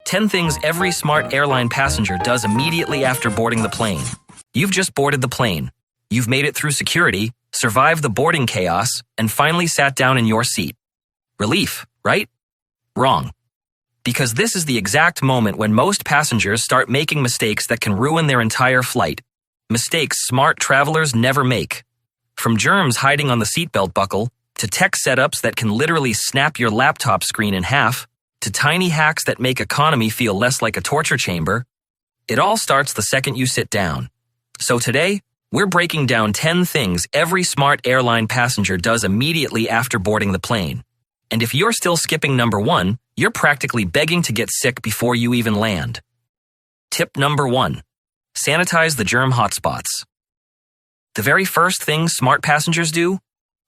10 things every smart airline passenger does immediately after boarding the plane. You've just boarded the plane. You've made it through security, survived the boarding chaos, and finally sat down in your seat. Relief, right? Wrong. Because this is the exact moment when most passengers start making mistakes that can ruin their entire flight. Mistakes smart travelers never make. From germs hiding on the seatbelt buckle, to tech setups that can literally snap your laptop screen in half, to tiny hacks that make economy feel less like a torture chamber, it all starts the second you sit down. So today, we're breaking down 10 things every smart airline passenger does immediately after boarding the plane. And if you're still skipping number 1, you're practically begging to get sick before you even land. Tip number 1. Sanitize the germ hotspots. The very first thing smart passengers do?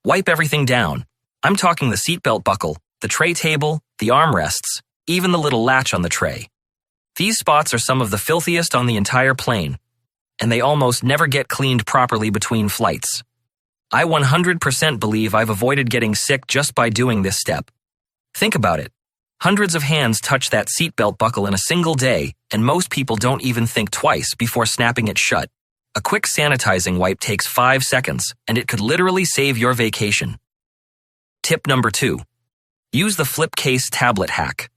Wipe everything down. I'm talking the seatbelt buckle, the tray table, the armrests, even the little latch on the tray. These spots are some of the filthiest on the entire plane, and they almost never get cleaned properly between flights. I 100% believe I've avoided getting sick just by doing this step. Think about it. Hundreds of hands touch that seatbelt buckle in a single day, and most people don't even think twice before snapping it shut. A quick sanitizing wipe takes 5 seconds, and it could literally save your vacation. Tip number 2. Use the flip case tablet hack.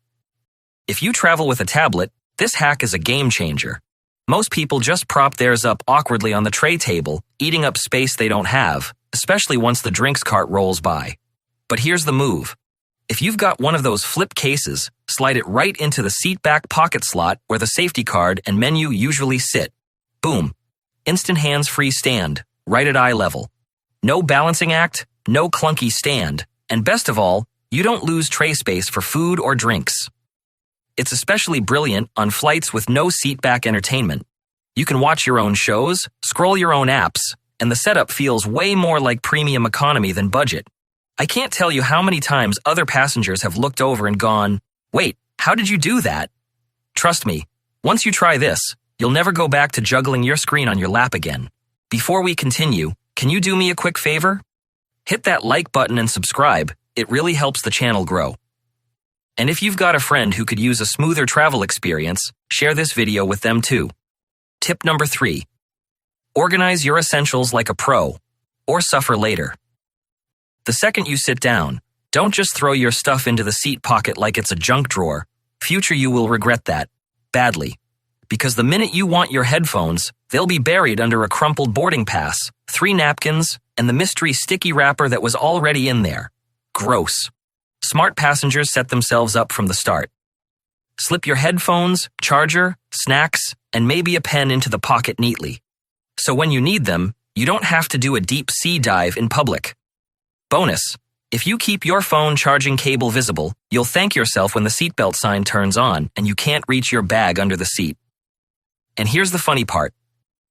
If you travel with a tablet, this hack is a game changer. Most people just prop theirs up awkwardly on the tray table, eating up space they don't have, especially once the drinks cart rolls by. But here's the move. If you've got one of those flip cases, slide it right into the seat back pocket slot where the safety card and menu usually sit. Boom. Instant hands-free stand, right at eye level. No balancing act, no clunky stand, and best of all, you don't lose tray space for food or drinks. It's especially brilliant on flights with no seat-back entertainment. You can watch your own shows, scroll your own apps, and the setup feels way more like premium economy than budget. I can't tell you how many times other passengers have looked over and gone, "Wait, how did you do that?" Trust me, once you try this, you'll never go back to juggling your screen on your lap again. Before we continue, can you do me a quick favor? Hit that like button and subscribe. It really helps the channel grow. And if you've got a friend who could use a smoother travel experience, share this video with them too. Tip number 3. Organize your essentials like a pro, or suffer later. The second you sit down, don't just throw your stuff into the seat pocket like it's a junk drawer. Future you will regret that, badly. Because the minute you want your headphones, they'll be buried under a crumpled boarding pass, 3 napkins, and the mystery sticky wrapper that was already in there. Gross. Smart passengers set themselves up from the start. Slip your headphones, charger, snacks, and maybe a pen into the pocket neatly. So when you need them, you don't have to do a deep sea dive in public. Bonus, if you keep your phone charging cable visible, you'll thank yourself when the seatbelt sign turns on and you can't reach your bag under the seat. And here's the funny part.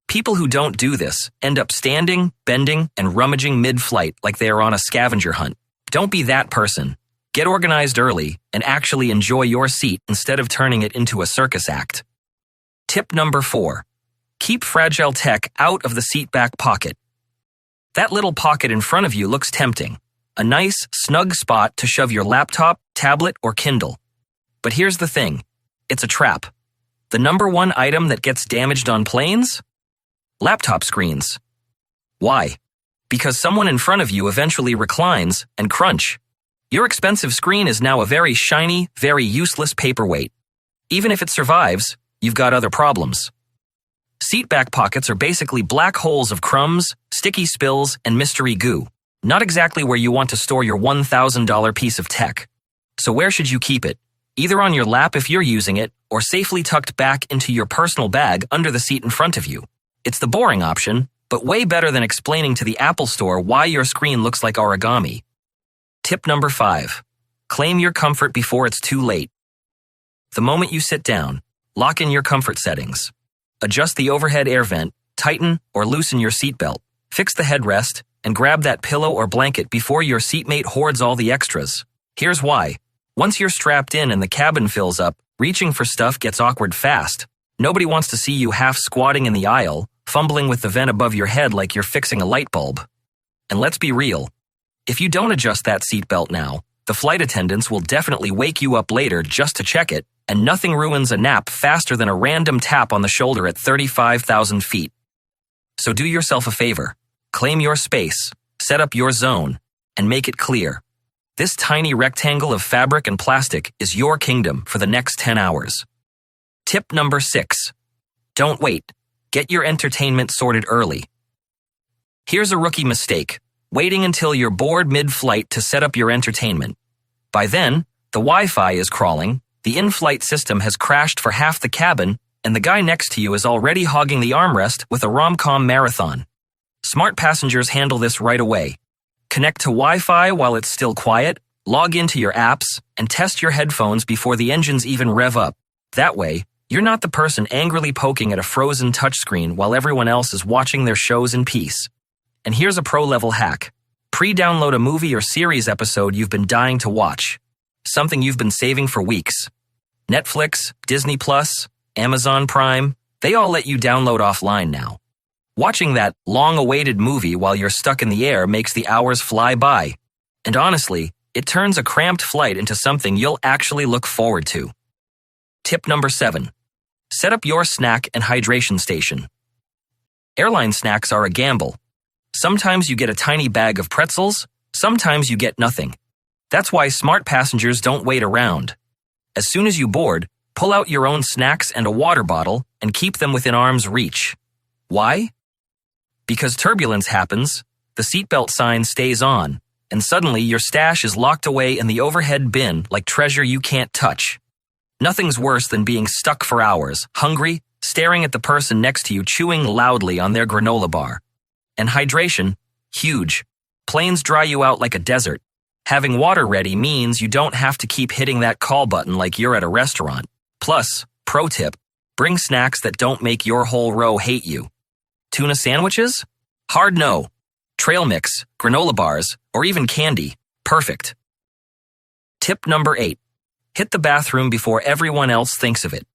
People who don't do this end up standing, bending, and rummaging mid-flight like they are on a scavenger hunt. Don't be that person. Get organized early and actually enjoy your seat instead of turning it into a circus act. Tip number 4. Keep fragile tech out of the seat back pocket. That little pocket in front of you looks tempting. A nice, snug spot to shove your laptop, tablet, or Kindle. But here's the thing. It's a trap. The number 1 item that gets damaged on planes? Laptop screens. Why? Because someone in front of you eventually reclines and crunch. Your expensive screen is now a very shiny, very useless paperweight. Even if it survives, you've got other problems. Seat back pockets are basically black holes of crumbs, sticky spills, and mystery goo. Not exactly where you want to store your $1,000 piece of tech. So where should you keep it? Either on your lap if you're using it, or safely tucked back into your personal bag under the seat in front of you. It's the boring option, but way better than explaining to the Apple Store why your screen looks like origami. Tip number 5. Claim your comfort before it's too late. The moment you sit down, lock in your comfort settings. Adjust the overhead air vent, tighten or loosen your seatbelt, fix the headrest, and grab that pillow or blanket before your seatmate hoards all the extras. Here's why. Once you're strapped in and the cabin fills up, reaching for stuff gets awkward fast. Nobody wants to see you half squatting in the aisle, fumbling with the vent above your head like you're fixing a light bulb. And let's be real. If you don't adjust that seatbelt now, The flight attendants will definitely wake you up later just to check it, and nothing ruins a nap faster than a random tap on the shoulder at 35,000 feet. So do yourself a favor. Claim your space, set up your zone, and make it clear. This tiny rectangle of fabric and plastic is your kingdom for the next 10 hours. Tip number 6. Don't wait. Get your entertainment sorted early. Here's a rookie mistake: waiting until you're bored mid-flight to set up your entertainment. By then, the Wi-Fi is crawling, the in-flight system has crashed for half the cabin, and the guy next to you is already hogging the armrest with a rom-com marathon. Smart passengers handle this right away. Connect to Wi-Fi while it's still quiet, log into your apps, and test your headphones before the engines even rev up. That way, you're not the person angrily poking at a frozen touchscreen while everyone else is watching their shows in peace. And here's a pro-level hack. Pre-download a movie or series episode you've been dying to watch. Something you've been saving for weeks. Netflix, Disney+, Amazon Prime, they all let you download offline now. Watching that long-awaited movie while you're stuck in the air makes the hours fly by. And honestly, it turns a cramped flight into something you'll actually look forward to. Tip number 7. Set up your snack and hydration station. Airline snacks are a gamble. Sometimes you get a tiny bag of pretzels, sometimes you get nothing. That's why smart passengers don't wait around. As soon as you board, pull out your own snacks and a water bottle and keep them within arm's reach. Why? Because turbulence happens, the seatbelt sign stays on, and suddenly your stash is locked away in the overhead bin like treasure you can't touch. Nothing's worse than being stuck for hours, hungry, staring at the person next to you chewing loudly on their granola bar. And hydration, huge. Planes dry you out like a desert. Having water ready means you don't have to keep hitting that call button like you're at a restaurant. Plus, pro tip, bring snacks that don't make your whole row hate you. Tuna sandwiches? Hard no. Trail mix, granola bars, or even candy. Perfect. Tip number 8. Hit the bathroom before everyone else thinks of it.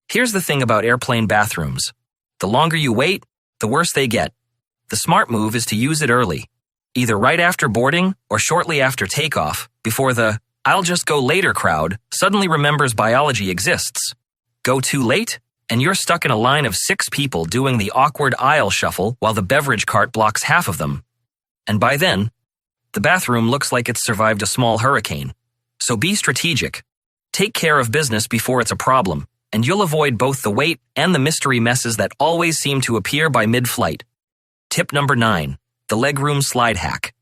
Here's the thing about airplane bathrooms. The longer you wait, the worse they get. The smart move is to use it early, either right after boarding or shortly after takeoff, before the "I'll just go later" crowd suddenly remembers biology exists. Go too late, and you're stuck in a line of 6 people doing the awkward aisle shuffle while the beverage cart blocks half of them. And by then, the bathroom looks like it's survived a small hurricane. So be strategic. Take care of business before it's a problem, and you'll avoid both the wait and the mystery messes that always seem to appear by mid-flight. Tip number 9. The legroom slide hack.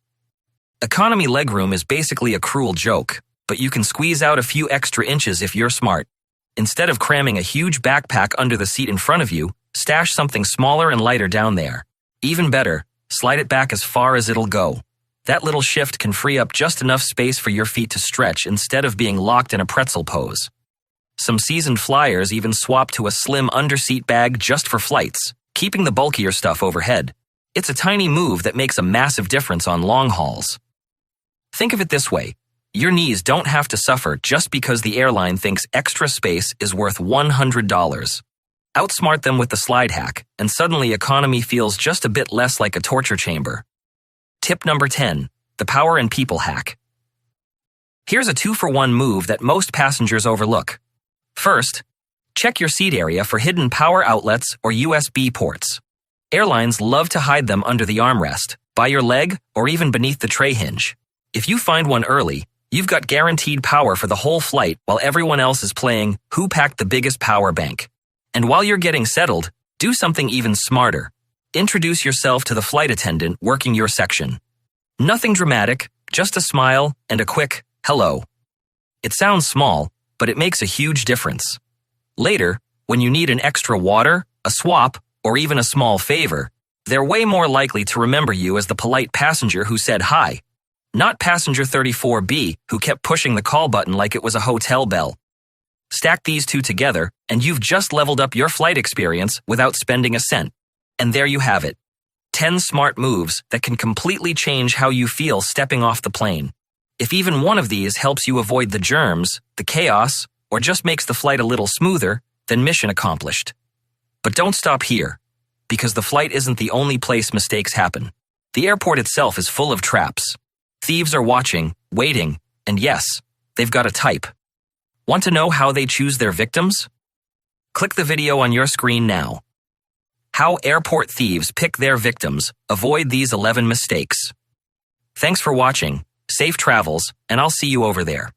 Economy legroom is basically a cruel joke, but you can squeeze out a few extra inches if you're smart. Instead of cramming a huge backpack under the seat in front of you, stash something smaller and lighter down there. Even better, slide it back as far as it'll go. That little shift can free up just enough space for your feet to stretch instead of being locked in a pretzel pose. Some seasoned flyers even swap to a slim underseat bag just for flights, keeping the bulkier stuff overhead. It's a tiny move that makes a massive difference on long hauls. Think of it this way. Your knees don't have to suffer just because the airline thinks extra space is worth $100. Outsmart them with the slide hack, and suddenly economy feels just a bit less like a torture chamber. Tip number 10. The power and people hack. Here's a 2-for-1 move that most passengers overlook. First, check your seat area for hidden power outlets or USB ports. Airlines love to hide them under the armrest, by your leg, or even beneath the tray hinge. If you find one early, you've got guaranteed power for the whole flight while everyone else is playing Who Packed the Biggest Power Bank. And while you're getting settled, do something even smarter. Introduce yourself to the flight attendant working your section. Nothing dramatic, just a smile and a quick hello. It sounds small, but it makes a huge difference. Later, when you need an extra water, a swap, or even a small favor, they're way more likely to remember you as the polite passenger who said hi, not passenger 34B who kept pushing the call button like it was a hotel bell. Stack these two together, and you've just leveled up your flight experience without spending a cent. And there you have it. 10 smart moves that can completely change how you feel stepping off the plane. If even one of these helps you avoid the germs, the chaos, or just makes the flight a little smoother, then mission accomplished. But don't stop here, because the flight isn't the only place mistakes happen. The airport itself is full of traps. Thieves are watching, waiting, And yes, they've got a type. Want to know how they choose their victims? Click the video on your screen now. How airport thieves pick their victims. Avoid these 11 mistakes. Thanks for watching. Safe travels, and I'll see you over there.